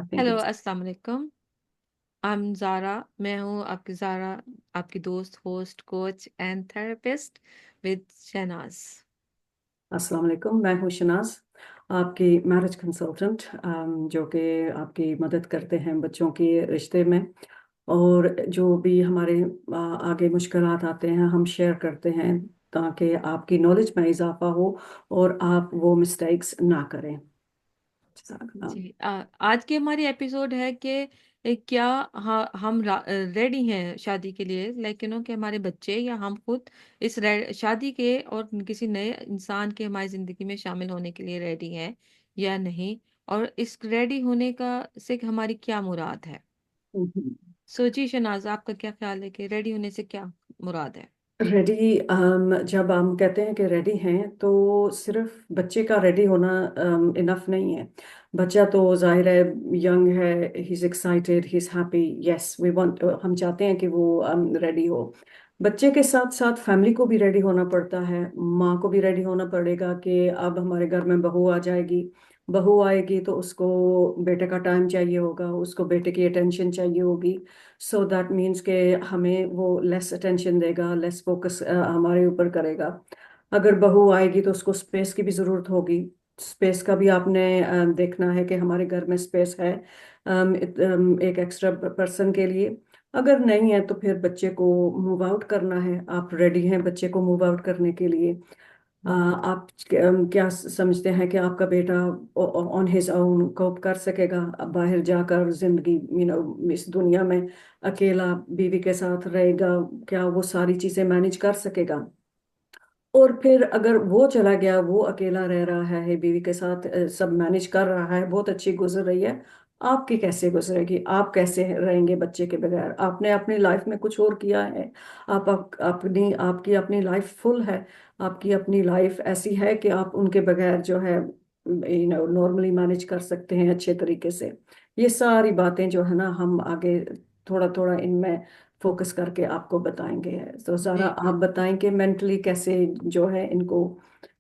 I think hello, it's. अस्सलाम वालेकुम। I am Zara. मैं हूँ आपकी ज़ारा, आपकी दोस्त, host, coach and therapist with Shahnaz. अस्सलाम वालेकुम, मैं हूँ शनाज, आपकी मैरिज कंसल्टेंट, जो कि आपकी मदद करते हैं बच्चों के रिश्ते में। और जो भी हमारे आगे मुश्किलात आते हैं हम शेयर करते हैं, ताकि आपकी नॉलेज में इजाफा हो और आप वो मिस्टेक्स ना करें। जी, आज की हमारी एपिसोड है कि क्या हम रेडी हैं शादी के लिए, लेकिन कि हमारे बच्चे या हम खुद इस शादी के और किसी नए इंसान के हमारी जिंदगी में शामिल होने के लिए रेडी हैं या नहीं, और इस रेडी होने का से हमारी क्या मुराद है। सोची शनाज, आपका क्या ख्याल है कि रेडी होने से क्या मुराद है। रेडी, जब हम कहते हैं कि रेडी हैं तो सिर्फ बच्चे का रेडी होना इनफ नहीं है। बच्चा तो जाहिर है यंग है, he is excited, he is happy, yes we want, हम चाहते हैं कि वो रेडी हो। बच्चे के साथ साथ फैमिली को भी रेडी होना पड़ता है, माँ को भी रेडी होना पड़ेगा कि अब हमारे घर में बहू आ जाएगी। बहू आएगी तो उसको बेटे का टाइम चाहिए होगा, उसको बेटे की अटेंशन चाहिए होगी। सो दैट मीन्स के हमें वो लेस अटेंशन देगा, लेस फोकस हमारे ऊपर करेगा। अगर बहू आएगी तो उसको स्पेस की भी ज़रूरत होगी। स्पेस का भी आपने देखना है कि हमारे घर में स्पेस है एक एक्स्ट्रा पर्सन के लिए। अगर नहीं है तो फिर बच्चे को मूव आउट करना है। आप रेडी हैं बच्चे को मूव आउट करने के लिए? आप क्या समझते हैं कि आपका बेटा ऑन हिज ओन कोप कर सकेगा, अब बाहर जाकर जिंदगी इस दुनिया में अकेला बीवी के साथ रहेगा? क्या वो सारी चीजें मैनेज कर सकेगा? और फिर अगर वो चला गया, वो अकेला रह रहा है बीवी के साथ, सब मैनेज कर रहा है, बहुत अच्छी गुजर रही है, आपकी कैसे गुजरेगी? आप कैसे रहेंगे बच्चे के बगैर? आपने अपनी लाइफ में कुछ और किया है? अपनी आपकी अपनी लाइफ फुल है, आपकी अपनी लाइफ ऐसी है कि आप उनके बगैर जो है नॉर्मली मैनेज कर सकते हैं अच्छे तरीके से? ये सारी बातें जो है ना, हम आगे थोड़ा थोड़ा इनमें फोकस करके आपको बताएंगे। तो ज़रा जी आप बताएं कि मेंटली कैसे जो है इनको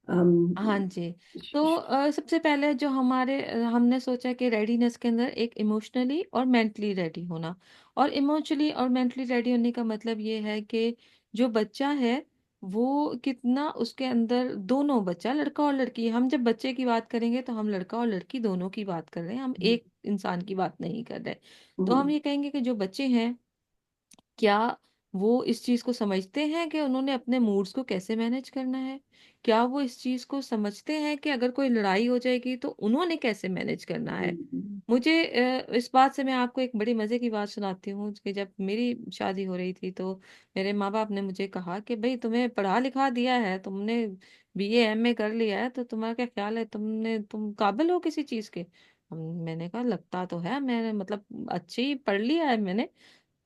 हाँ अम, जी। तो सबसे पहले जो हमारे हमने सोचा कि रेडीनेस के अंदर एक इमोशनली और मेंटली रेडी होना, और इमोशनली और मेंटली रेडी होने का मतलब ये है कि जो बच्चा है वो कितना उसके अंदर, दोनों बच्चा, लड़का और लड़की, हम जब बच्चे की बात करेंगे तो हम लड़का और लड़की दोनों की बात कर रहे हैं, हम एक इंसान की बात नहीं कर रहे। तो हम हम्म, ये कहेंगे कि जो बच्चे हैं, क्या वो इस चीज को समझते हैं कि उन्होंने अपने मूड्स को कैसे मैनेज करना है। क्या वो इस चीज को समझते हैं कि अगर कोई लड़ाई हो जाएगी तो उन्होंने कैसे मैनेज करना है। हम्म, मुझे इस बात से मैं आपको एक बड़ी मजे की बात सुनाती हूँ कि जब मेरी शादी हो रही थी तो मेरे माँ बाप ने मुझे कहा कि भाई, तुम्हें पढ़ा लिखा दिया है, तुमने बीए एमए कर लिया है, तो तुम्हारा क्या ख्याल है, तुम काबिल हो किसी चीज के। मैंने कहा लगता तो है, मैंने मतलब अच्छी पढ़ लिया है मैंने।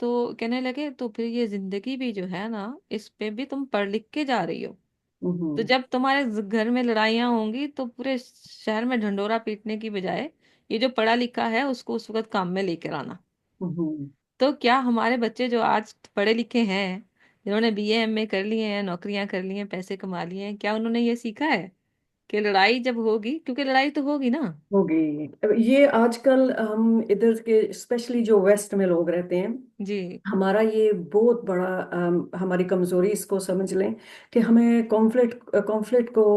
तो कहने लगे तो फिर ये जिंदगी भी जो है ना, इस पे भी तुम पढ़ लिख के जा रही हो। तो हम्म, जब तुम्हारे घर में लड़ाइयाँ होंगी तो पूरे शहर में ढंडोरा पीटने की बजाय ये जो पढ़ा लिखा है उसको उस वक्त काम में लेकर आना। हम्म, तो क्या हमारे बच्चे जो आज पढ़े लिखे हैं, जिन्होंने बीए एमए कर लिए हैं, नौकरियां कर ली हैं, पैसे कमा लिए हैं, क्या उन्होंने ये सीखा है कि लड़ाई जब होगी, क्योंकि लड़ाई तो होगी ना। होगी। ये आजकल हम इधर के स्पेशली जो वेस्ट में लोग रहते हैं, जी हमारा ये बहुत बड़ा हमारी कमजोरी इसको समझ लें कि हमें कॉन्फ्लिक्ट कॉन्फ्लिक्ट को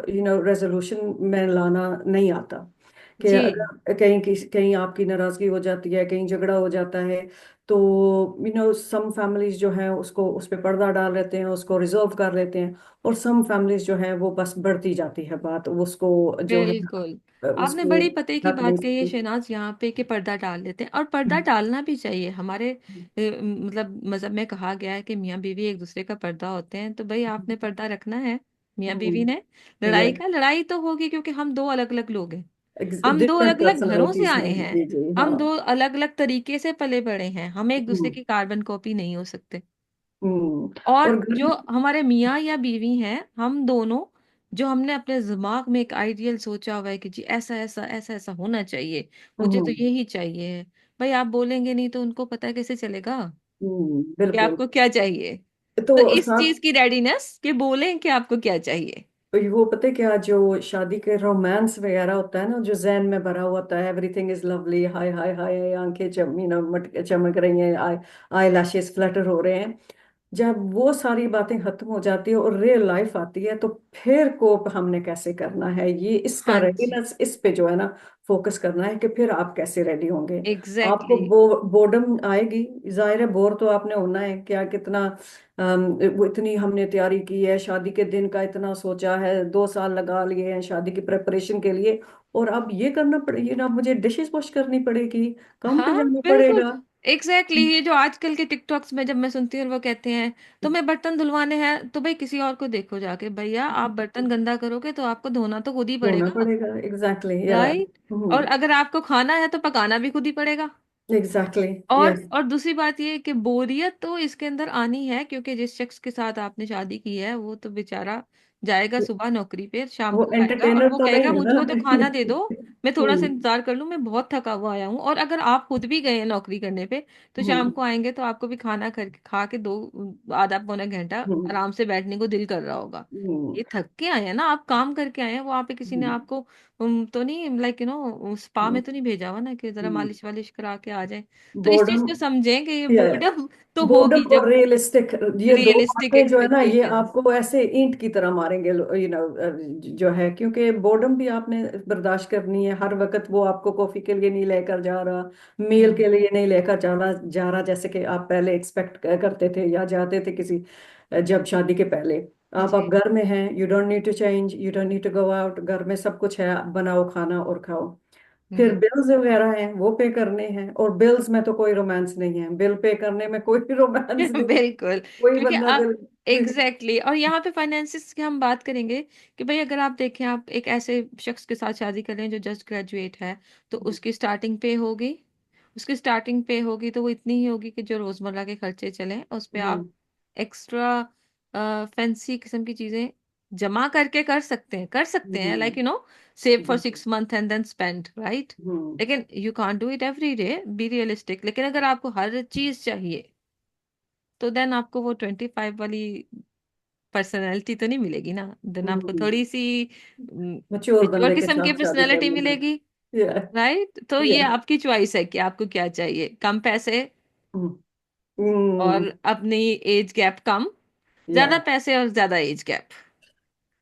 रेजोल्यूशन में लाना नहीं आता। कि जी अगर कहीं आपकी नाराजगी हो जाती है, कहीं झगड़ा हो जाता है, तो सम फैमिलीज जो है उसको उस पे पर्दा डाल लेते हैं, उसको रिजॉल्व कर लेते हैं। और सम फैमिलीज जो है वो बस बढ़ती जाती है बात, उसको जो है बिल्कुल। आपने उसको बड़ी पते की ढक नहीं बात कही है सकती। शहनाज, यहाँ पे कि पर्दा डाल देते हैं, और पर्दा डालना भी चाहिए। हमारे मतलब मजहब में कहा गया है कि मियाँ बीवी एक दूसरे का पर्दा होते हैं, तो भाई आपने पर्दा रखना है, मियाँ बीवी ने। ये लड़ाई का लड़ाई तो होगी क्योंकि हम दो अलग अलग लोग हैं, हम दो डिफरेंट अलग अलग घरों से पर्सनालिटीज आए हैं, हैं, जी जी हाँ। हम दो अलग अलग तरीके से पले बड़े हैं, हम एक दूसरे हम्म, की कार्बन कॉपी नहीं हो सकते। हम्म, और और जो हमारे मियाँ या बीवी हैं, हम दोनों, जो हमने अपने दिमाग में एक आइडियल सोचा हुआ है कि जी ऐसा ऐसा ऐसा ऐसा होना चाहिए, मुझे तो हम्म, यही चाहिए। भाई आप बोलेंगे नहीं तो उनको पता कैसे चलेगा कि बिल्कुल। आपको क्या चाहिए। तो तो इस साथ चीज की रेडीनेस कि बोलें कि आपको क्या चाहिए। वो पता है क्या, जो शादी के रोमांस वगैरह होता है ना, जो जहन में भरा हुआ होता है, एवरीथिंग इज लवली, हाय हाय हाय, आंखें मटके चमक रही हैं, आई आई लैशेस फ्लटर हो रहे हैं, जब वो सारी बातें खत्म हो जाती है और रियल लाइफ आती है, तो फिर कोप हमने कैसे करना है, ये इसका हाँ जी। रेडीनेस, इस पे जो है ना फोकस करना है कि फिर आप कैसे रेडी होंगे। आपको एग्जैक्टली। बोर्डम आएगी, जाहिर है बोर तो आपने होना है, क्या कितना वो इतनी हमने तैयारी की है, शादी के दिन का इतना सोचा है, 2 साल लगा लिए हैं शादी की प्रेपरेशन के लिए, और अब ये करना पड़ेगी ना, मुझे डिशेस वॉश करनी पड़ेगी, काम पे हाँ जाना बिल्कुल। पड़ेगा। एग्जैक्टली ये जो आजकल के टिकटॉक्स में जब मैं सुनती हूँ, वो कहते हैं तुम्हें बर्तन धुलवाने हैं तो भाई किसी और को देखो जाके, भैया आप बर्तन गंदा करोगे तो आपको धोना तो खुद ही होना पड़ेगा। पड़ेगा, एग्जैक्टली, या राइट। और अगर आपको खाना है तो पकाना भी खुद ही पड़ेगा। Exactly, yes. और दूसरी बात ये है कि बोरियत तो इसके अंदर आनी है, क्योंकि जिस शख्स के साथ आपने शादी की है वो तो बेचारा जाएगा सुबह नौकरी पे, शाम वो को आएगा और एंटरटेनर वो तो कहेगा नहीं है ना। मुझको तो खाना दे दो, मैं थोड़ा सा हम्म। इंतजार कर लूं, मैं बहुत थका हुआ आया हूँ। और अगर आप खुद भी गए हैं नौकरी करने पे, तो शाम हम्म। को आएंगे तो आपको भी खाना करके खा के दो आधा पौना घंटा हम्म। आराम से बैठने को दिल कर रहा होगा। हम्म। ये थक के आए हैं ना, आप काम करके आए हैं, वहां पे किसी ने हम्म। आपको तो नहीं लाइक स्पा में तो नहीं भेजा हुआ ना कि जरा मालिश वालिश करा के आ जाए। तो इस चीज बोर्डम, को समझें कि ये या बोर्डम तो बोर्डम होगी और जब रियलिस्टिक, ये दो रियलिस्टिक बातें जो है ना, ये एक्सपेक्टेशंस। आपको ऐसे ईंट की तरह मारेंगे, जो है, क्योंकि बोर्डम भी आपने बर्दाश्त करनी है, हर वक्त वो आपको कॉफी के लिए नहीं लेकर जा रहा, मील हम्म। के लिए नहीं लेकर जा रहा जैसे कि आप पहले एक्सपेक्ट करते थे या जाते थे किसी, जब शादी के पहले। आप जी। अब घर में हैं, you don't need to change, you don't need to go out, घर में सब कुछ है, बनाओ खाना और खाओ। फिर जी। बिल्स वगैरह हैं, वो पे करने हैं, और बिल्स में तो कोई रोमांस नहीं है, बिल पे करने में कोई रोमांस नहीं, बिल्कुल। कोई क्योंकि बंदा आप बिल। एग्जैक्टली और यहाँ पे फाइनेंसिस की हम बात करेंगे कि भाई अगर आप देखें, आप एक ऐसे शख्स के साथ शादी कर रहे हैं जो जस्ट ग्रेजुएट है, तो उसकी स्टार्टिंग पे होगी, उसकी स्टार्टिंग पे होगी तो वो इतनी ही होगी कि जो रोजमर्रा के खर्चे चलें उस पे आप हम्म। एक्स्ट्रा फैंसी किस्म की चीजें जमा करके कर सकते हैं, लाइक हम्म। सेव फॉर बिल्कुल। 6 month and then spend, right. Hmm. लेकिन you can't do it every day, be realistic. लेकिन अगर आपको हर चीज चाहिए तो देन आपको वो 25 वाली पर्सनैलिटी तो नहीं मिलेगी ना, देन आपको हम्म। थोड़ी सी मच्योर मेच्योर बंदे के किस्म की साथ शादी पर्सनैलिटी करनी है। मिलेगी। या राइट। तो ये या आपकी चॉइस है कि आपको क्या चाहिए, कम पैसे हम्म। और अपनी एज गैप कम, या ज्यादा पैसे और ज्यादा एज गैप।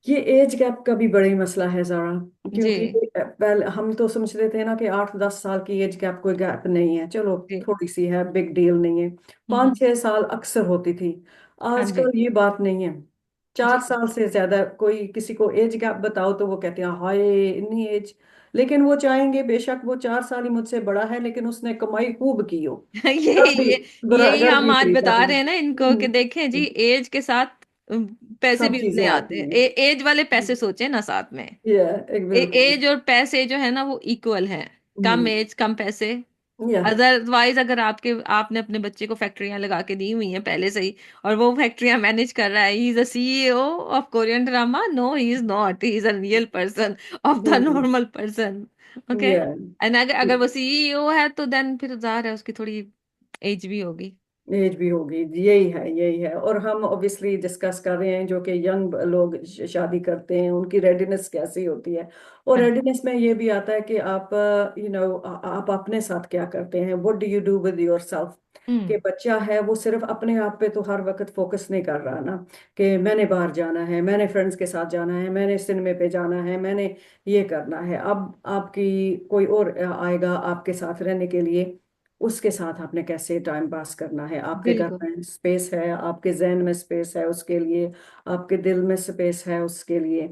ये एज गैप का भी बड़ा ही मसला है जरा, जी। क्योंकि पहले हम तो समझते थे ना कि 8-10 साल की एज गैप कोई गैप नहीं है, चलो जी। थोड़ी सी है, बिग डील नहीं है। हम्म। 5-6 साल अक्सर होती थी, हाँ जी। आजकल ये बात नहीं है। जी। 4 साल से ज्यादा कोई किसी को एज गैप बताओ तो वो कहते हैं हाय इतनी एज, लेकिन वो चाहेंगे बेशक वो 4 साल ही मुझसे बड़ा है, लेकिन उसने कमाई खूब की हो, ये घर भी, ये यही घर हम भी आज खरीदा बता हो। रहे हैं ना इनको कि देखें जी, एज के साथ पैसे सब भी चीजें उतने आते आती हैं, हैं। एज वाले पैसे सोचे ना साथ में। ये एक बिल्कुल। एज और पैसे जो है ना वो इक्वल हैं, कम हम्म। एज कम पैसे। या अदरवाइज अगर आपने अपने बच्चे को फैक्ट्रियां लगा के दी हुई हैं पहले से ही, और वो फैक्ट्रियां मैनेज कर रहा है, he is a CEO of Korean drama, no he is not, he is a real person of the normal person. Okay. Yeah and अगर वो सीईओ है तो देन फिर ज़ाहिर है उसकी थोड़ी एज भी होगी। एज भी होगी, यही है, यही है। और हम ऑब्वियसली डिस्कस कर रहे हैं जो कि यंग लोग शादी करते हैं, उनकी रेडीनेस कैसी होती है, और हाँ। रेडीनेस में ये भी आता है कि आप आप अपने साथ क्या करते हैं, what do you do with your self. कि हम्म। बच्चा है वो सिर्फ अपने आप पे तो हर वक्त फोकस नहीं कर रहा ना, कि मैंने बाहर जाना है, मैंने फ्रेंड्स के साथ जाना है, मैंने सिनेमे पे जाना है, मैंने ये करना है। अब आपकी कोई और आएगा आपके साथ रहने के लिए, उसके साथ आपने कैसे टाइम पास करना है, आपके घर बिल्कुल। में स्पेस है, आपके जहन में स्पेस है उसके लिए, आपके दिल में स्पेस है उसके लिए,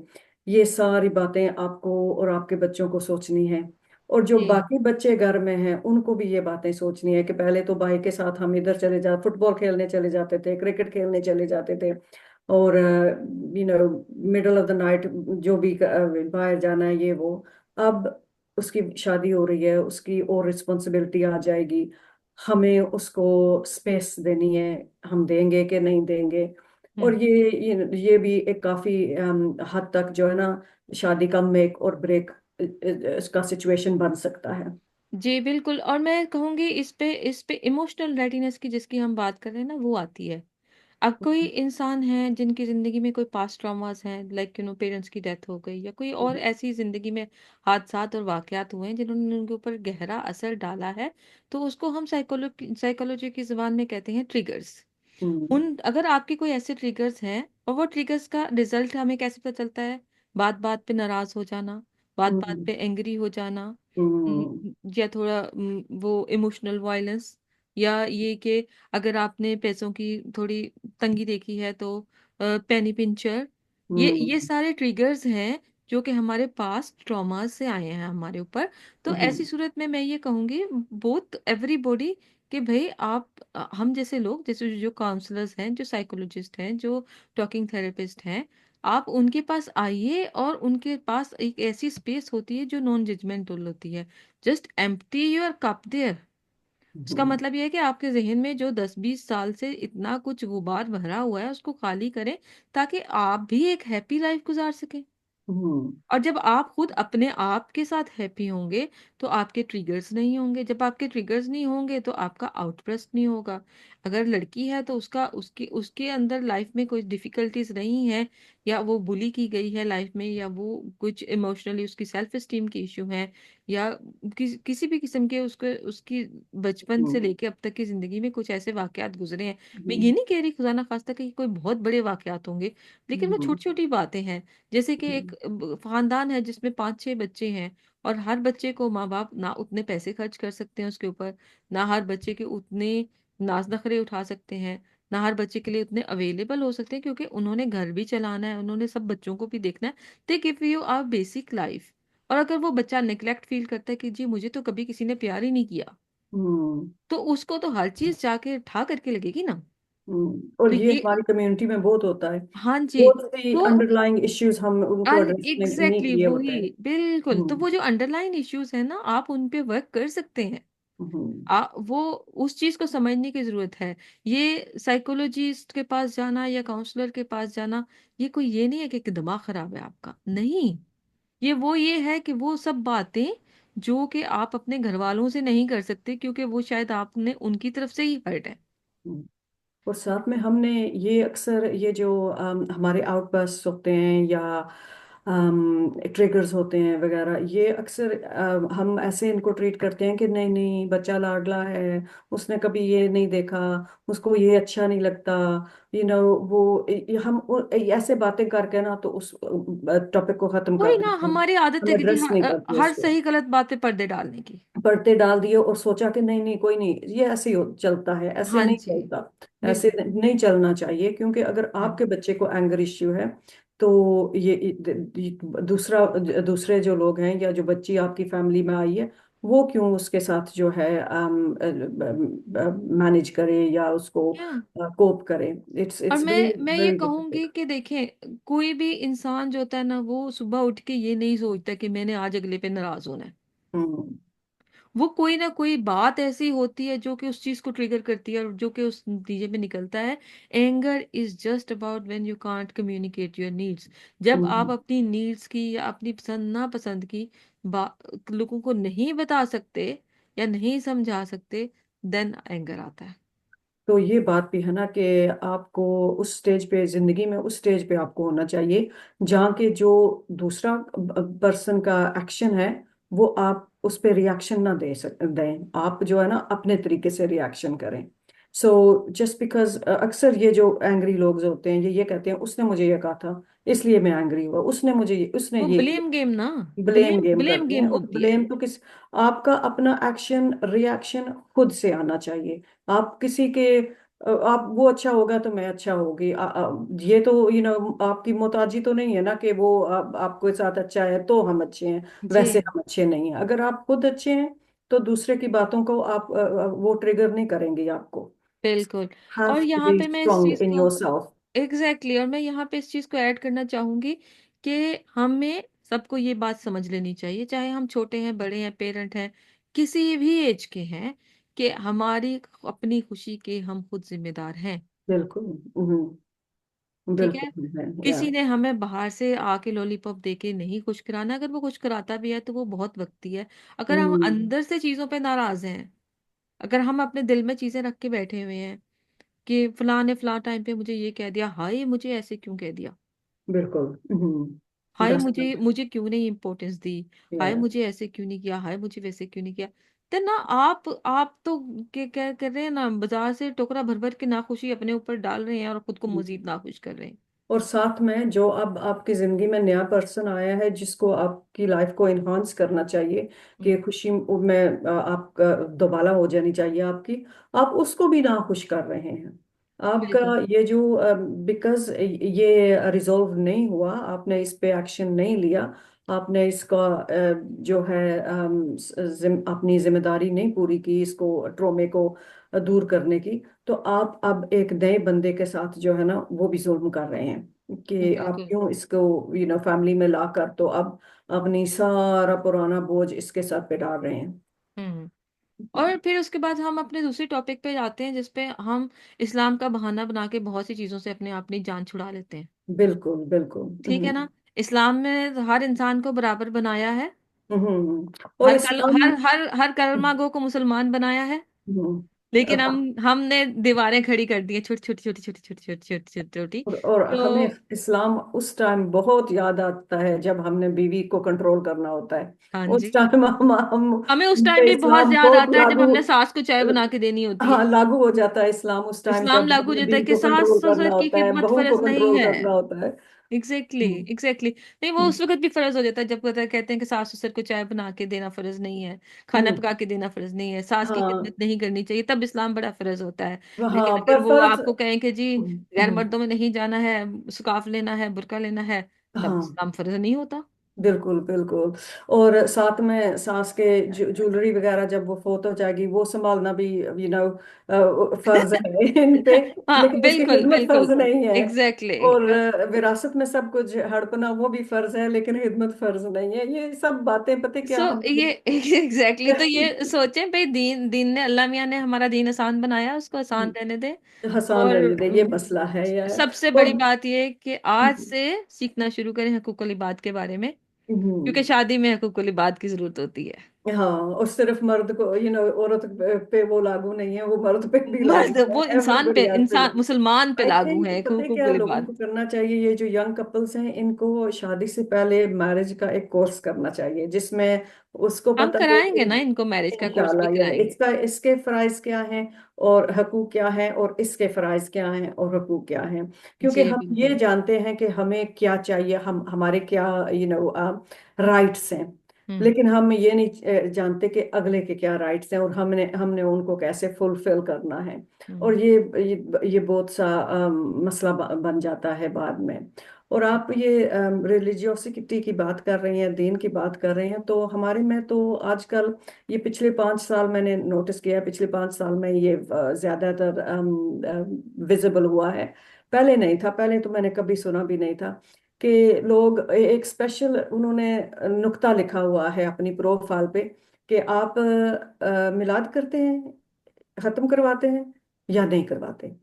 ये सारी बातें आपको और आपके बच्चों को सोचनी है। और जो जी। बाकी बच्चे घर में हैं उनको भी ये बातें सोचनी है कि पहले तो भाई के साथ हम इधर चले जा फुटबॉल खेलने चले जाते थे, क्रिकेट खेलने चले जाते थे, और मिडल ऑफ द नाइट जो भी बाहर जाना है ये वो। अब उसकी शादी हो रही है, उसकी और रिस्पॉन्सिबिलिटी आ जाएगी, हमें उसको स्पेस देनी है, हम देंगे कि नहीं देंगे। और हम्म। ये भी एक काफी हद तक जो है ना, शादी का मेक और ब्रेक इसका सिचुएशन बन सकता है। जी बिल्कुल। और मैं कहूँगी इस पे इमोशनल रेडीनेस की जिसकी हम बात कर रहे हैं ना, वो आती है। अब कोई इंसान है जिनकी जिंदगी में कोई पास्ट ट्रॉमास हैं, लाइक पेरेंट्स की डेथ हो गई, या कोई और ऐसी जिंदगी में हादसात और वाकयात हुए हैं जिन्होंने उनके ऊपर गहरा असर डाला है, तो उसको हम साइकोलॉजी की जुबान में कहते हैं ट्रिगर्स। हम्म। उन अगर आपके कोई ऐसे ट्रिगर्स हैं, और वो ट्रिगर्स का रिजल्ट हमें कैसे पता चलता है? बात बात पे नाराज हो जाना, बात बात हम्म। पे एंग्री हो जाना, हम्म। या थोड़ा वो इमोशनल वायलेंस, या ये कि अगर आपने पैसों की थोड़ी तंगी देखी है तो पेनी पिंचर। ये हम्म। सारे ट्रिगर्स हैं जो कि हमारे पास ट्रॉमास से आए हैं हमारे ऊपर। तो ऐसी हम्म। सूरत में मैं ये कहूंगी, बोथ एवरीबॉडी, कि भाई आप हम जैसे लोग, जैसे जो काउंसलर्स हैं, जो साइकोलॉजिस्ट हैं, जो टॉकिंग थेरेपिस्ट हैं, आप उनके पास आइए, और उनके पास एक ऐसी स्पेस होती है जो नॉन जजमेंटल होती है। Just empty your cup there. उसका हम्म। मतलब ये है कि आपके जहन में जो 10-20 साल से इतना कुछ गुबार भरा हुआ है उसको खाली करें, ताकि आप भी एक हैप्पी लाइफ गुजार सकें। हम्म। और जब आप खुद अपने आप के साथ हैप्पी होंगे, तो आपके ट्रिगर्स नहीं होंगे। जब आपके ट्रिगर्स नहीं होंगे तो आपका आउटब्रस्ट नहीं होगा। अगर लड़की है तो उसका उसकी उसके अंदर लाइफ में कोई डिफिकल्टीज नहीं है, या वो बुली की गई है लाइफ में, या वो कुछ इमोशनली उसकी सेल्फ एस्टीम की इशू है, या किसी भी किस्म के उसके उसकी बचपन से हम्म। लेके अब तक की जिंदगी में कुछ ऐसे वाकयात गुजरे हैं। मैं ये हम्म। नहीं कह रही खुदा ना खास्ता कि कोई बहुत बड़े वाकयात होंगे, लेकिन वो हम्म। छोटी छोटी बातें हैं। जैसे कि एक खानदान है जिसमें 5-6 बच्चे हैं, और हर बच्चे को माँ बाप ना उतने पैसे खर्च कर सकते हैं उसके ऊपर, ना हर बच्चे के उतने नाज नखरे उठा सकते हैं, ना हर बच्चे के लिए उतने अवेलेबल हो सकते हैं, क्योंकि उन्होंने घर भी चलाना है, उन्होंने सब बच्चों को भी देखना है। They give you our basic life. और अगर वो बच्चा नेग्लेक्ट फील करता है कि जी मुझे तो कभी किसी ने प्यार ही नहीं किया, हम्म। तो उसको तो हर चीज जाके उठा करके लगेगी ना। और तो ये ये, हमारी कम्युनिटी में बहुत होता है। हाँ जी। बहुत सी तो अंडरलाइंग इश्यूज हम उनको एड्रेस नहीं एग्जैक्टली किए होते हैं। वही, बिल्कुल। तो हम्म। वो जो अंडरलाइन इश्यूज है ना, आप उन पे वर्क कर सकते हैं। हम्म। वो उस चीज को समझने की जरूरत है। ये साइकोलॉजिस्ट के पास जाना या काउंसलर के पास जाना, ये कोई ये नहीं है कि दिमाग खराब है आपका, नहीं। ये है कि वो सब बातें जो कि आप अपने घर वालों से नहीं कर सकते, क्योंकि वो शायद आपने उनकी तरफ से ही हर्ट है। हम्म। और साथ में हमने ये अक्सर ये जो हमारे आउटबर्स्ट होते हैं या ट्रिगर्स होते हैं वगैरह, ये अक्सर हम ऐसे इनको ट्रीट करते हैं कि नहीं नहीं बच्चा लाडला है, उसने कभी ये नहीं देखा, उसको ये अच्छा नहीं लगता, वो ऐसे बातें करके ना तो उस टॉपिक को खत्म कर वही ना, देते हैं। हमारी आदत हम है कि जी एड्रेस नहीं करते हर उसको। सही गलत बात पे पर्दे डालने की। पर्दे डाल दिए और सोचा कि नहीं नहीं कोई नहीं, ये ऐसे ही चलता है, ऐसे हाँ नहीं जी, चलता। ऐसे बिल्कुल। नहीं चलना चाहिए, क्योंकि अगर हम्म। आपके बच्चे को एंगर इश्यू है तो दूसरा दूसरे जो लोग हैं या जो बच्ची आपकी फैमिली में आई है, वो क्यों उसके साथ जो है मैनेज करे या उसको क्या? कोप करे। इट्स और इट्स वेरी मैं ये वेरी कहूंगी डिफिकल्ट। कि देखें, कोई भी इंसान जो होता है ना, वो सुबह उठ के ये नहीं सोचता कि मैंने आज अगले पे नाराज होना है। हम्म। वो कोई ना कोई बात ऐसी होती है जो कि उस चीज को ट्रिगर करती है, और जो कि उस नतीजे में निकलता है। Anger is just about when you can't communicate your needs. जब आप हम्म। अपनी नीड्स की या अपनी पसंद नापसंद की लोगों को नहीं बता सकते या नहीं समझा सकते, देन एंगर आता है। तो ये बात भी है ना कि आपको उस स्टेज पे जिंदगी में, उस स्टेज पे आपको होना चाहिए जहाँ के जो दूसरा पर्सन का एक्शन है वो आप उस पे रिएक्शन ना दें, आप जो है ना अपने तरीके से रिएक्शन करें। सो जस्ट बिकॉज अक्सर ये जो एंग्री लोग होते हैं ये कहते हैं उसने मुझे ये कहा था इसलिए मैं एंग्री हुआ, उसने मुझे उसने वो ये किया। ब्लेम गेम ना, ब्लेम गेम ब्लेम करते हैं, गेम और होती है। ब्लेम तो किस, आपका अपना एक्शन रिएक्शन खुद से आना चाहिए। आप किसी के आप वो अच्छा होगा तो मैं अच्छा होगी, ये तो आपकी मोहताजी तो नहीं है ना कि वो आपके साथ अच्छा है तो हम अच्छे हैं, जी, वैसे हम अच्छे नहीं हैं। अगर आप खुद अच्छे हैं तो दूसरे की बातों को आप वो ट्रिगर नहीं करेंगे आपको। बिल्कुल। हैव और टू यहाँ बी पे मैं इस स्ट्रांग चीज इन को, योरसेल्फ। एग्जैक्टली और मैं यहाँ पे इस चीज को ऐड करना चाहूंगी कि हमें सबको ये बात समझ लेनी चाहिए, चाहे हम छोटे हैं, बड़े हैं, पेरेंट हैं, किसी भी एज के हैं, कि हमारी अपनी खुशी के हम खुद जिम्मेदार हैं। बिल्कुल। ठीक है। बिल्कुल है या। किसी ने हमें बाहर से आके लॉलीपॉप देके नहीं खुश कराना। अगर वो खुश कराता भी है तो वो बहुत वक्ती है। अगर हम हम्म। अंदर से चीजों पे नाराज हैं, अगर हम अपने दिल में चीजें रख के बैठे हुए हैं, कि फलां ने फलां टाइम पे मुझे ये कह दिया, हाय मुझे ऐसे क्यों कह दिया, बिल्कुल। हाय दैट्स मुझे मुझे क्यों नहीं इम्पोर्टेंस दी, हाय या मुझे ऐसे क्यों नहीं किया, हाय मुझे वैसे क्यों नहीं किया। तो ना आप तो क्या कर रहे हैं ना, बाजार से टोकरा भर भर के नाखुशी अपने ऊपर डाल रहे हैं और खुद को मजीद नाखुश कर रहे हैं। और साथ में जो अब आपकी जिंदगी में नया पर्सन आया है जिसको आपकी लाइफ को इन्हांस करना चाहिए, हम्म, कि खुशी में आप दोबारा हो जानी चाहिए आपकी, आप उसको भी ना खुश कर रहे हैं। आपका बिल्कुल ये जो बिकॉज ये रिजॉल्व नहीं हुआ, आपने इस पे एक्शन नहीं लिया, आपने इसका जो है अपनी जिम्मेदारी नहीं पूरी की इसको, ट्रोमे को दूर करने की, तो आप अब एक नए बंदे के साथ जो है ना वो भी जुल्म कर रहे हैं, कि आप बिल्कुल। क्यों इसको फैमिली में लाकर तो अब अपनी सारा पुराना बोझ इसके सर पे डाल रहे हैं। हम्म। और फिर उसके बाद हम अपने दूसरे टॉपिक पे जाते हैं, जिसपे हम इस्लाम का बहाना बना के बहुत सी चीजों से अपने अपनी जान छुड़ा लेते हैं। बिल्कुल बिल्कुल। ठीक है ना। इस्लाम में हर इंसान को बराबर बनाया है। और इस्लाम। हर कलमा गो को मुसलमान बनाया है। हम्म, लेकिन हमने दीवारें खड़ी कर दी हैं, छोटी छोटी छोटी छोटी छोटी छोटी छोटी छोटी छोटी। और हमें तो इस्लाम उस टाइम बहुत याद आता है जब हमने बीवी को कंट्रोल करना होता है। हाँ उस जी, टाइम हम हमें उस टाइम पे भी बहुत इस्लाम याद बहुत आता है जब लागू, हमने सास को चाय बना के देनी होती है। हाँ लागू हो जाता है इस्लाम उस टाइम इस्लाम जब लागू हो जाता है बीवी कि को सास कंट्रोल करना ससुर की होता है, खिदमत बहू को फर्ज नहीं कंट्रोल है। करना होता है। Exactly exactly. नहीं, वो उस वक्त भी फर्ज हो जाता है जब कहते हैं कि सास ससुर को चाय बना के देना फर्ज नहीं है, खाना हम्म, पका के देना फर्ज नहीं है, सास की हाँ खिदमत नहीं करनी चाहिए, तब इस्लाम बड़ा फर्ज होता है। लेकिन हाँ अगर पर वो फर्ज। आपको कहें कि जी गैर हम्म, मर्दों में नहीं जाना है, स्कार्फ लेना है, बुर्का लेना है, तब हाँ इस्लाम फर्ज नहीं होता। बिल्कुल बिल्कुल। और साथ में सास के ज्वेलरी वगैरह जब वो फोत हो जाएगी वो संभालना भी फर्ज है इन पे, हाँ लेकिन उसकी बिल्कुल खिदमत बिल्कुल। फर्ज नहीं है। एग्जैक्टली। और विरासत में सब कुछ हड़पना वो भी फर्ज है, लेकिन खिदमत फर्ज नहीं है। ये सब बातें पता है क्या सो हम ये एग्जैक्टली तो ये सोचें भाई, दीन दीन ने, अल्लाह मियाँ ने हमारा दीन आसान बनाया, उसको आसान रहने दे। हसान और रहने दे, ये मसला है यार। सबसे और बड़ी बात ये कि आज से सीखना शुरू करें हकूकुल इबाद के बारे में, क्योंकि हम्म, शादी में हकूकुल इबाद की जरूरत होती है। हाँ और सिर्फ मर्द को औरत पे वो लागू नहीं है, वो मर्द पे भी मर्द, लागू है, वो इंसान पे, एवरीबडी हैज टू। इंसान मुसलमान पे आई लागू थिंक है पता है क्या हकूकुल लोगों इबाद। को करना चाहिए, ये जो यंग कपल्स हैं इनको शादी से पहले मैरिज का एक कोर्स करना चाहिए जिसमें उसको हम पता हो कराएंगे कि ना इनको, मैरिज का कोर्स भी इंशाल्लाह कराएंगे। इसका इसके फराइज क्या हैं और हकूक क्या हैं, और इसके फराइज क्या हैं और हकूक क्या हैं, क्योंकि जी हम ये बिल्कुल। जानते हैं कि हमें क्या चाहिए, हम हमारे क्या राइट्स हैं, हम्म लेकिन हम ये नहीं जानते कि अगले के क्या राइट्स हैं और हमने हमने उनको कैसे फुलफिल करना है। हम्म और ये बहुत सा मसला बन जाता है बाद में। और आप ये रिलीजियोसिटी की बात कर रही हैं, दीन की बात कर रहे हैं, तो हमारे में तो आजकल ये पिछले 5 साल मैंने नोटिस किया है, पिछले 5 साल में ये ज्यादातर विजिबल हुआ है। पहले नहीं था, पहले तो मैंने कभी सुना भी नहीं था कि लोग एक स्पेशल उन्होंने नुक्ता लिखा हुआ है अपनी प्रोफाइल पे कि आप मिलाद करते हैं, खत्म करवाते हैं या नहीं करवाते।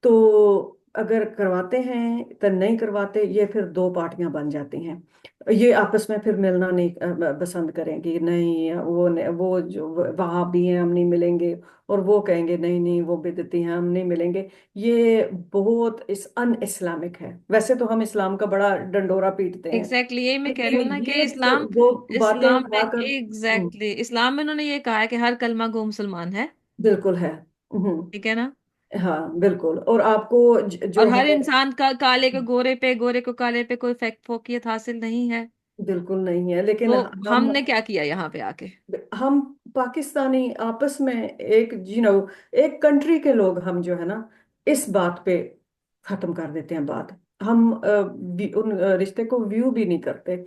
तो अगर करवाते हैं तो नहीं करवाते, ये फिर दो पार्टियां बन जाती हैं। ये आपस में फिर मिलना नहीं पसंद करेंगी, नहीं वो जो वहाँ भी हैं हम नहीं मिलेंगे, और वो कहेंगे नहीं नहीं वो बिदती हैं हम नहीं मिलेंगे। ये बहुत इस अन इस्लामिक है। वैसे तो हम इस्लाम का बड़ा डंडोरा पीटते हैं, एग्जैक्टली यही मैं कह रही लेकिन हूँ ना कि ये इस्लाम, वो बातें इस्लाम में उठाकर इस्लाम में उन्होंने ये कहा है कि हर कलमा गो मुसलमान है। बिल्कुल है। हम्म, ठीक है ना। हाँ बिल्कुल। और आपको जो और हर है इंसान का काले को गोरे पे, गोरे को काले पे कोई फैक्ट फोकियत हासिल नहीं है। बिल्कुल नहीं है, लेकिन तो हम हमने क्या किया यहाँ पे आके। हम पाकिस्तानी आपस में एक एक कंट्री के लोग हम जो है ना इस बात पे खत्म कर देते हैं बात। हम उन रिश्ते को व्यू भी नहीं करते।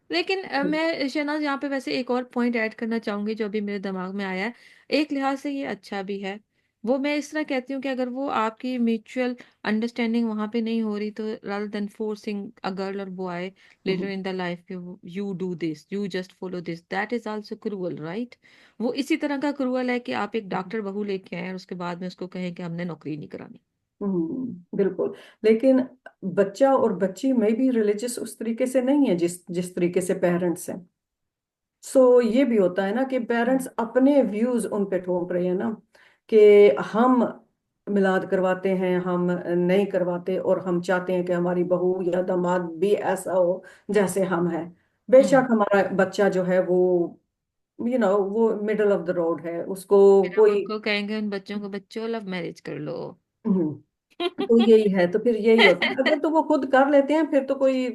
लेकिन मैं शहनाज यहाँ पे वैसे एक और पॉइंट ऐड करना चाहूंगी जो अभी मेरे दिमाग में आया है। एक लिहाज से ये अच्छा भी है। वो मैं इस तरह कहती हूँ कि अगर वो आपकी म्यूचुअल अंडरस्टैंडिंग वहां पे नहीं हो रही, तो rather then forcing a girl और boy later hmm, in the life, you do this, you just follow this, that is also cruel, right. वो इसी तरह का क्रूअल है कि आप एक डॉक्टर बहू लेके आए और उसके बाद में उसको कहें कि हमने नौकरी नहीं करानी। बिल्कुल। लेकिन बच्चा और बच्ची में भी रिलीजियस उस तरीके से नहीं है जिस जिस तरीके से पेरेंट्स हैं। सो ये भी होता है ना कि पेरेंट्स अपने व्यूज उन पे थोप रहे हैं ना, कि हम मिलाद करवाते हैं, हम नहीं करवाते, और हम चाहते हैं कि हमारी बहू या दामाद भी ऐसा हो जैसे हम हैं। हम्म। बेशक हमारा बच्चा जो है वो वो मिडल ऑफ द रोड है, उसको फिर हम कोई उनको कहेंगे उन बच्चों को, बच्चों लव मैरिज कर लो। तो यही है, तो फिर यही होता है, अगर तो वो खुद कर लेते हैं फिर तो कोई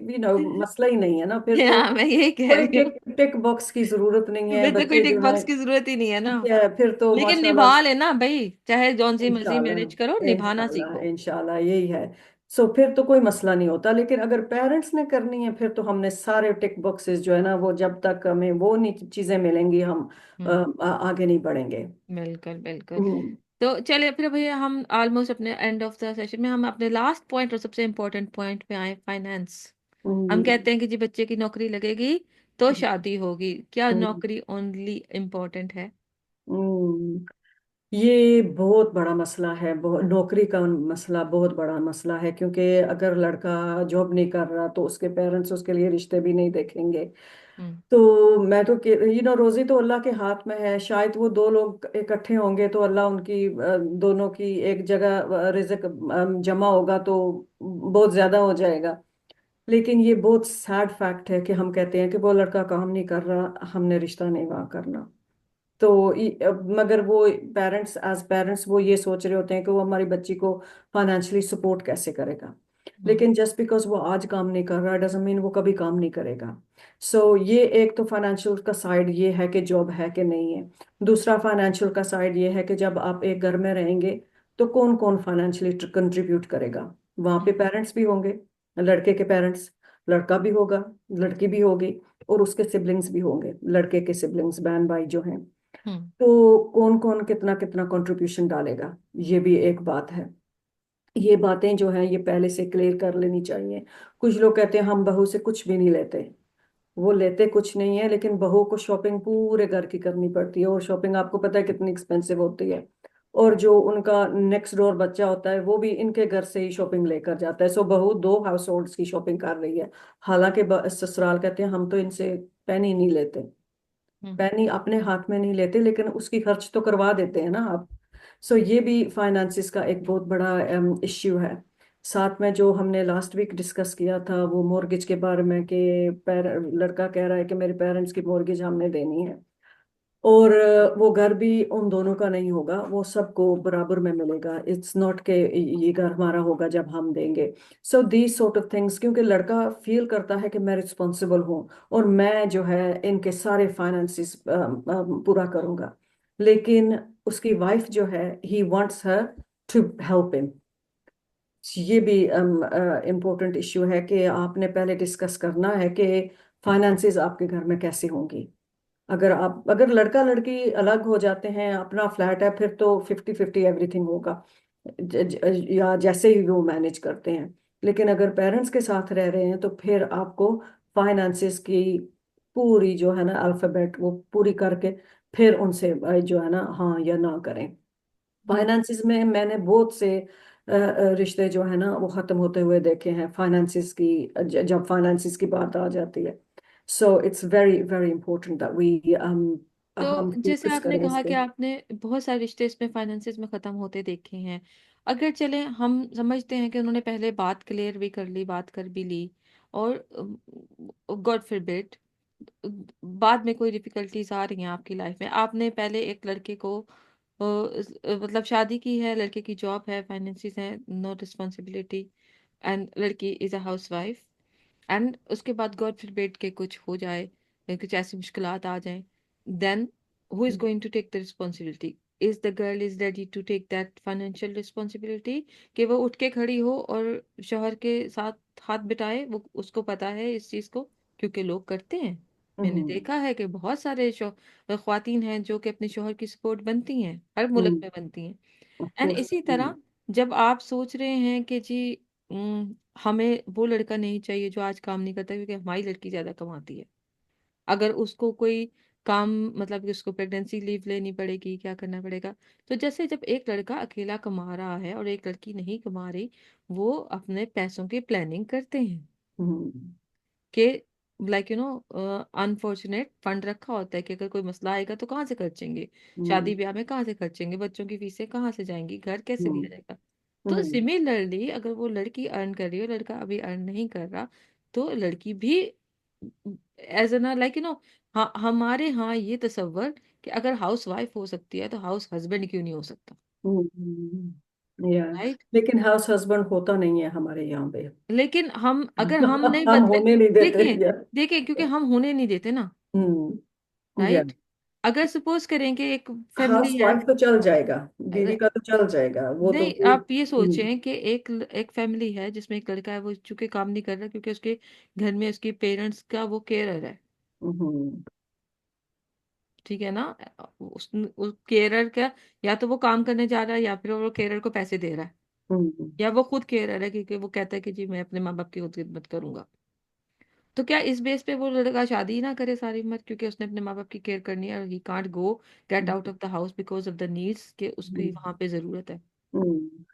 मसला ही नहीं है ना, फिर तो हाँ, मैं यही कह कोई रही टिक टिक बॉक्स की जरूरत नहीं है, फिर तो कोई बच्चे टिक जो है। बॉक्स की जरूरत ही नहीं है ना। फिर तो लेकिन माशाल्लाह। निभा लेना भाई, चाहे जौन सी मर्जी मैरिज करो, इंशाल्लाह निभाना इंशाल्लाह सीखो। इंशाल्लाह यही है। सो फिर तो कोई मसला नहीं होता, लेकिन अगर पेरेंट्स ने करनी है फिर तो हमने सारे टिक बॉक्सेस जो है ना, वो जब तक हमें वो नहीं चीजें मिलेंगी, हम हम्म। आगे नहीं बढ़ेंगे। बिल्कुल बिल्कुल। हम्म तो चलिए फिर भैया, हम ऑलमोस्ट अपने एंड ऑफ द सेशन में, हम अपने लास्ट पॉइंट और सबसे इम्पोर्टेंट पॉइंट पे आए, फाइनेंस। हम हम्म कहते हैं कि जी बच्चे की नौकरी लगेगी तो शादी होगी, क्या हम्म नौकरी ओनली इम्पोर्टेंट है? हम्म। ये बहुत बड़ा मसला है, नौकरी का मसला बहुत बड़ा मसला है, क्योंकि अगर लड़का जॉब नहीं कर रहा तो उसके पेरेंट्स उसके लिए रिश्ते भी नहीं देखेंगे। हम्म। तो मैं तो रोजी तो अल्लाह के हाथ में है, शायद वो दो लोग इकट्ठे होंगे तो अल्लाह उनकी दोनों की एक जगह रिज़्क जमा होगा तो बहुत ज्यादा हो जाएगा। लेकिन ये बहुत सैड फैक्ट है कि हम कहते हैं कि वो लड़का काम नहीं कर रहा, हमने रिश्ता नहीं वहाँ करना। तो मगर वो पेरेंट्स एज पेरेंट्स वो ये सोच रहे होते हैं कि वो हमारी बच्ची को फाइनेंशियली सपोर्ट कैसे करेगा। हम्म। लेकिन जस्ट बिकॉज वो आज काम नहीं कर रहा डजंट मीन वो कभी काम नहीं करेगा। ये एक तो फाइनेंशियल का साइड ये है कि जॉब है कि नहीं है। दूसरा फाइनेंशियल का साइड ये है कि जब आप एक घर में रहेंगे तो कौन कौन फाइनेंशियली कंट्रीब्यूट करेगा। वहां पे हम्म। पेरेंट्स भी होंगे, लड़के के पेरेंट्स, लड़का भी होगा, लड़की भी होगी, और उसके सिबलिंग्स भी होंगे, लड़के के सिबलिंग्स बहन भाई जो हैं। हम्म। तो कौन कौन कितना कितना कंट्रीब्यूशन डालेगा, ये भी एक बात है। ये बातें जो हैं ये पहले से क्लियर कर लेनी चाहिए। कुछ लोग कहते हैं हम बहू से कुछ भी नहीं लेते, वो लेते कुछ नहीं है, लेकिन बहू को शॉपिंग पूरे घर की करनी पड़ती है, और शॉपिंग आपको पता है कितनी एक्सपेंसिव होती है। और जो उनका नेक्स्ट डोर बच्चा होता है वो भी इनके घर से ही शॉपिंग लेकर जाता है। बहू दो हाउस होल्ड्स की शॉपिंग कर रही है। हालांकि ससुराल कहते हैं हम तो इनसे पैनी नहीं लेते, हम्म। पैनी अपने हाथ में नहीं लेते, लेकिन उसकी खर्च तो करवा देते हैं ना आप। ये भी फाइनेंसिस का एक बहुत बड़ा इश्यू है। साथ में जो हमने लास्ट वीक डिस्कस किया था वो मॉर्गेज के बारे में, कि लड़का कह रहा है कि मेरे पेरेंट्स की मॉर्गेज हमने देनी है, और वो घर भी उन दोनों का नहीं होगा, वो सबको बराबर में मिलेगा। इट्स नॉट के ये घर हमारा होगा जब हम देंगे। दीज सॉर्ट ऑफ थिंग्स, क्योंकि लड़का फील करता है कि मैं रिस्पॉन्सिबल हूँ और मैं जो है इनके सारे फाइनेंसिस पूरा करूंगा। लेकिन उसकी वाइफ जो है he wants her to help him. ये भी इम्पोर्टेंट इश्यू है कि आपने पहले डिस्कस करना है कि फाइनेंसिस आपके घर में कैसे होंगी। अगर लड़का लड़की अलग हो जाते हैं, अपना फ्लैट है, फिर तो 50-50 एवरीथिंग होगा, या जैसे ही वो मैनेज करते हैं। लेकिन अगर पेरेंट्स के साथ रह रहे हैं तो फिर आपको फाइनेंसिस की पूरी जो है ना अल्फाबेट वो पूरी करके फिर उनसे जो है ना हाँ या ना करें। हम्म। फाइनेंसिस में मैंने बहुत से रिश्ते जो है ना वो खत्म होते हुए देखे हैं फाइनेंसिस की, जब फाइनेंसिस की बात आ जाती है। It's very very important that we हम तो जैसे फोकस आपने करें इस कहा कि पे। आपने बहुत सारे रिश्ते इसमें फाइनेंसिस में खत्म होते देखे हैं, अगर चले हम समझते हैं कि उन्होंने पहले बात क्लियर भी कर ली, बात कर भी ली, और गॉड फॉरबिड बाद में कोई डिफिकल्टीज आ रही हैं आपकी लाइफ में, आपने पहले एक लड़के को मतलब शादी की है, लड़के की जॉब है, फाइनेंसिस है, नो रिस्पॉन्सिबिलिटी, एंड लड़की is a house wife, and उसके बाद गॉड फॉरबिड के कुछ हो जाए या कुछ ऐसी मुश्किलात आ जाएं, then who is going to take the responsibility? Is the girl is ready to take that financial responsibility, कि वो उठ के खड़ी हो और शौहर के साथ हाथ बिठाए? वो उसको पता है इस चीज को, क्योंकि लोग करते हैं। मैंने देखा है कि बहुत सारे ख्वातीन हैं जो कि अपने शौहर की सपोर्ट बनती हैं, हर मुल्क में बनती हैं। Of and course. इसी तरह जब आप सोच रहे हैं कि जी हमें वो लड़का नहीं चाहिए जो आज काम नहीं करता, क्योंकि हमारी लड़की ज्यादा कमाती है, अगर उसको कोई काम, मतलब कि उसको प्रेगनेंसी लीव लेनी पड़ेगी, क्या करना पड़ेगा? तो जैसे जब एक लड़का अकेला कमा रहा है और एक लड़की नहीं कमा रही, वो अपने पैसों की प्लानिंग करते हैं लाइक अनफॉर्चुनेट फंड रखा होता है कि अगर कोई मसला आएगा तो कहाँ से खर्चेंगे, हम्म शादी ब्याह में कहाँ से खर्चेंगे, बच्चों की फीसें कहाँ से जाएंगी, घर कैसे हम्म लिया जाएगा। तो हम्म सिमिलरली अगर वो लड़की अर्न कर रही है, लड़का अभी अर्न नहीं कर रहा, तो लड़की भी एज एन लाइक हमारे यहाँ ये तसव्वुर कि अगर हाउस वाइफ हो सकती है तो हाउस हस्बैंड क्यों नहीं हो सकता। या राइट। लेकिन हाउस हस्बैंड होता नहीं है हमारे यहाँ पे। लेकिन हम अगर हम नहीं हम बदले, होने नहीं देते। देखें या देखें क्योंकि हम होने नहीं देते ना। या राइट। अगर सपोज करें कि एक फैमिली हाउस है, वाइफ तो चल जाएगा, बीवी अगर- का तो चल जाएगा वो तो नहीं फिर। आप ये सोचें कि एक फैमिली है जिसमें एक लड़का है, वो चूंकि काम नहीं कर रहा क्योंकि उसके घर में उसके पेरेंट्स का वो केयरर है। हम्म ठीक है ना। उस केयरर का, या तो वो काम करने जा रहा है या फिर वो केयरर को पैसे दे रहा है, हम्म या वो खुद केयरर है क्योंकि वो कहता है कि जी मैं अपने माँ बाप की खुद खिदमत करूंगा। तो क्या इस बेस पे वो लड़का शादी ही ना करे सारी उम्र, क्योंकि उसने अपने माँ बाप की केयर करनी है और he can't go get out of the house because of the needs के उसकी हम्म वहां पे जरूरत है। हम्म।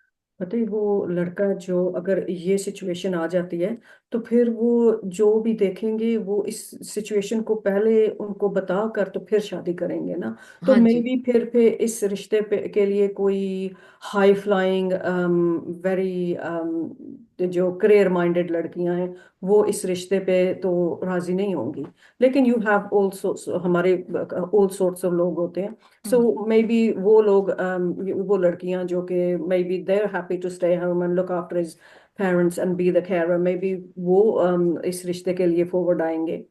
पता है वो लड़का जो अगर ये सिचुएशन आ जाती है तो फिर वो जो भी देखेंगे वो इस सिचुएशन को पहले उनको बता कर तो फिर शादी करेंगे ना। तो हाँ मे जी। बी फिर इस रिश्ते पे के लिए कोई हाई फ्लाइंग वेरी जो करियर माइंडेड लड़कियां हैं वो इस रिश्ते पे तो राजी नहीं होंगी। लेकिन यू हैव ऑल्सो हमारे ऑल सॉर्ट्स ऑफ लोग होते हैं। सो हम्म। मे बी वो लोग वो लड़कियां जो कि may be they are happy to stay home and look after his parents and be the carer, may be वो इस रिश्ते के लिए फॉरवर्ड आएंगे।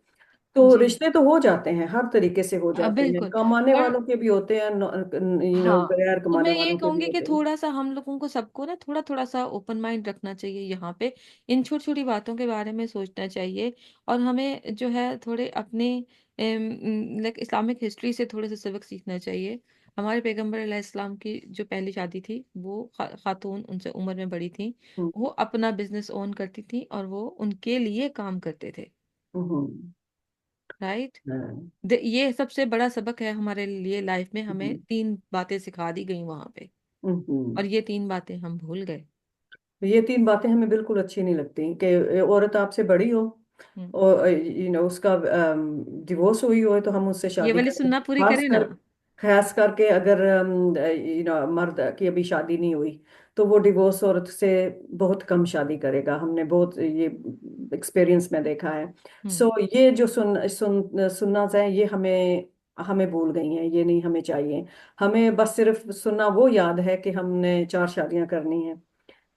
तो जी। रिश्ते तो हो जाते हैं, हर तरीके से हो जाते हैं, बिल्कुल। कमाने पर वालों के भी होते हैं, हाँ, गैर तो कमाने मैं ये वालों के भी कहूंगी कि होते हैं। थोड़ा सा हम लोगों को सबको ना थोड़ा थोड़ा सा ओपन माइंड रखना चाहिए यहाँ पे, इन छोटी छोटी बातों के बारे में सोचना चाहिए। और हमें जो है थोड़े अपने लाइक इस्लामिक हिस्ट्री से थोड़े से सबक सीखना चाहिए। हमारे पैगंबर अलैहिस्सलाम की जो पहली शादी थी वो खातून उनसे उम्र में बड़ी थी, हम्म वो अपना बिजनेस ओन करती थी और वो उनके लिए काम करते थे। हम्म राइट। हम्म ये सबसे बड़ा सबक है हमारे लिए लाइफ में, हमें हम्म तीन बातें सिखा दी गई वहां पे, हम्म। और ये तीन बातें हम भूल गए। ये तीन बातें हमें बिल्कुल अच्छी नहीं लगती कि औरत आपसे बड़ी हो हम्म। और उसका डिवोर्स हुई हो तो हम उससे ये शादी वाली करें। सुनना पूरी खास करे ना। कर खास करके अगर मर्द की अभी शादी नहीं हुई तो वो डिवोर्स औरत से बहुत कम शादी करेगा, हमने बहुत ये एक्सपीरियंस में देखा है। हम्म। सो ये जो सुनना चाहे ये हमें हमें भूल गई हैं, ये नहीं हमें चाहिए। हमें बस सिर्फ सुनना वो याद है कि हमने 4 शादियां करनी है,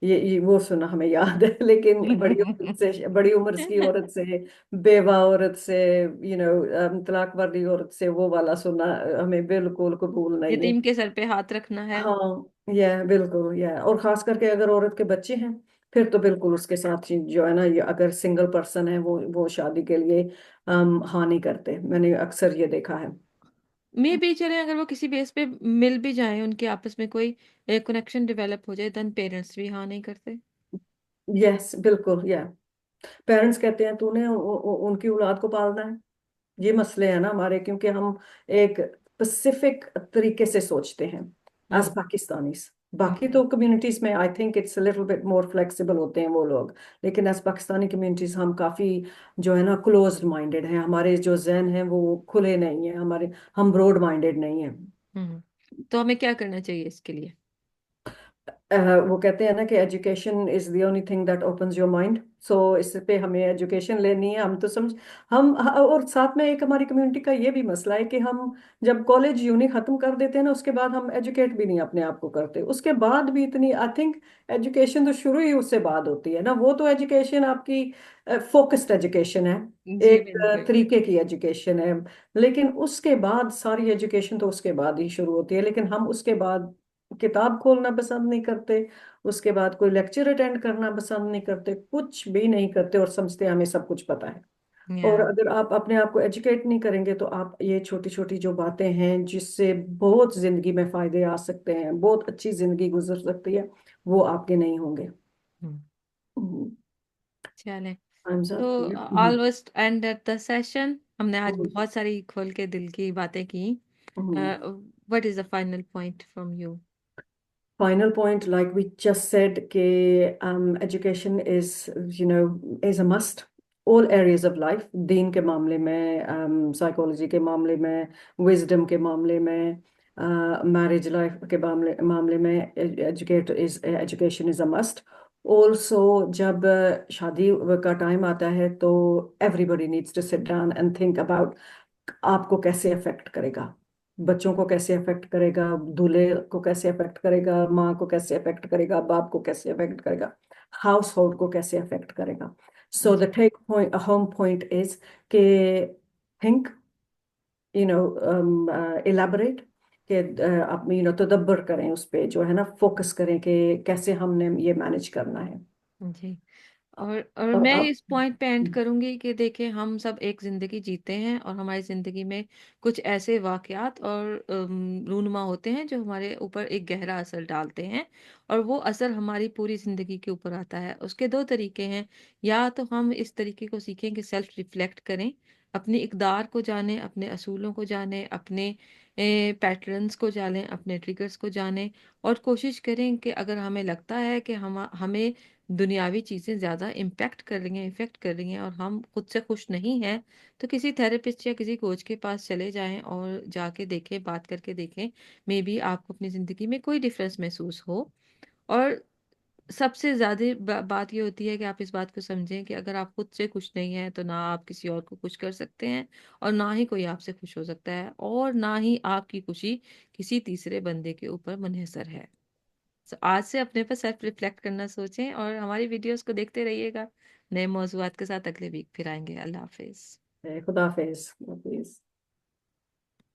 ये वो सुना हमें याद है। लेकिन बड़ी उम्र की औरत से, बेवा औरत से, तलाक वाली औरत से वो वाला सुना हमें बिल्कुल कबूल नहीं है। यतीम के सर पे हाथ रखना है। हाँ, यह बिल्कुल यह, और खास करके अगर औरत के बच्चे हैं फिर तो बिल्कुल उसके साथ ही जो है ना, ये अगर सिंगल पर्सन है वो शादी के लिए हाँ नहीं करते, मैंने अक्सर ये देखा है। मे भी चले अगर वो किसी बेस पे मिल भी जाए, उनके आपस में कोई कनेक्शन डेवलप हो जाए, देन पेरेंट्स भी हाँ नहीं करते। यस बिल्कुल, यह पेरेंट्स कहते हैं तूने उनकी औलाद को पालना है। ये मसले हैं ना हमारे, क्योंकि हम एक स्पेसिफिक तरीके से सोचते हैं एज हम्म। पाकिस्तानीज। बाकी हम्म। तो कम्युनिटीज में I think it's little bit more flexible होते हैं वो लोग, लेकिन एज पाकिस्तानी कम्युनिटीज हम काफी जो है ना क्लोज्ड माइंडेड हैं, हमारे जो जहन हैं वो खुले नहीं है, हमारे हम ब्रॉड माइंडेड नहीं है। तो हमें क्या करना चाहिए इसके लिए। वो कहते हैं ना कि education is the only thing that opens your mind. So इस पे हमें एजुकेशन लेनी है, हम तो समझ और साथ में एक हमारी कम्युनिटी का ये भी मसला है कि हम जब कॉलेज यूनी खत्म कर देते हैं ना उसके बाद हम एजुकेट भी नहीं अपने आप को करते, उसके बाद भी इतनी आई थिंक एजुकेशन तो शुरू ही उससे बाद होती है ना, वो तो एजुकेशन आपकी फोकस्ड एजुकेशन है, जी एक बिल्कुल। तरीके की एजुकेशन है। लेकिन उसके बाद सारी एजुकेशन तो उसके बाद ही शुरू होती है, लेकिन हम उसके बाद किताब खोलना पसंद नहीं करते, उसके बाद कोई लेक्चर अटेंड करना पसंद नहीं करते, कुछ भी नहीं करते और समझते हैं हमें सब कुछ पता है। या। और अगर आप अपने आप को एजुकेट नहीं करेंगे तो आप ये छोटी छोटी जो बातें हैं जिससे बहुत जिंदगी में फायदे आ सकते हैं, बहुत अच्छी जिंदगी गुजर सकती है, वो आपके नहीं होंगे। चले। Time's तो up. Almost and at the session, हमने आज बहुत सारी खोल के दिल की बातें की। What is the final point from you. Final point, like we just said, कि education is, is a must. All areas of life, दीन के मामले में, साइकोलॉजी के मामले में, विजडम के मामले में, मैरिज लाइफ के मामले मामले में, education is a must. Also जब शादी का टाइम आता है तो everybody needs to sit down and think about आपको कैसे अफेक्ट करेगा, बच्चों को कैसे अफेक्ट करेगा, दूल्हे को कैसे अफेक्ट करेगा, माँ को कैसे अफेक्ट करेगा, बाप को कैसे अफेक्ट करेगा, हाउस होल्ड को कैसे अफेक्ट करेगा। So the take point, home point is के थिंक, यू नो, इलेबोरेट, कि आप तदब्बर करें उस पे, जो है ना, फोकस करें कि कैसे हमने ये मैनेज करना है। जी। और और मैं आप। इस पॉइंट पे एंड करूंगी कि देखिए, हम सब एक जिंदगी जीते हैं और हमारी जिंदगी में कुछ ऐसे वाकयात और रूनुमा होते हैं जो हमारे ऊपर एक गहरा असर डालते हैं, और वो असर हमारी पूरी जिंदगी के ऊपर आता है। उसके दो तरीके हैं। या तो हम इस तरीके को सीखें कि सेल्फ रिफ्लेक्ट करें, अपनी इकदार को जानें, अपने असूलों को जानें, अपने पैटर्न्स को जानें, अपने ट्रिगर्स को जानें, और कोशिश करें कि अगर हमें लगता है कि हम हमें दुनियावी चीज़ें ज़्यादा इम्पैक्ट कर रही हैं, इफ़ेक्ट कर रही हैं, और हम खुद से खुश नहीं हैं, तो किसी थेरेपिस्ट या किसी कोच के पास चले जाएं और जाके देखें, बात करके देखें। मे बी आपको अपनी ज़िंदगी में कोई डिफरेंस महसूस हो। और सबसे ज़्यादा बात ये होती है कि आप इस बात को समझें कि अगर आप खुद से खुश नहीं हैं, तो ना आप किसी और को खुश कर सकते हैं, और ना ही कोई आपसे खुश हो सकता है, और ना ही आपकी खुशी किसी तीसरे बंदे के ऊपर मुनहसर है। तो आज से अपने पर सेल्फ रिफ्लेक्ट करना सोचें, और हमारी वीडियोस को देखते रहिएगा। नए मौजूआत के साथ अगले वीक फिर आएंगे। अल्लाह हाफिज। खुदा हाफिज।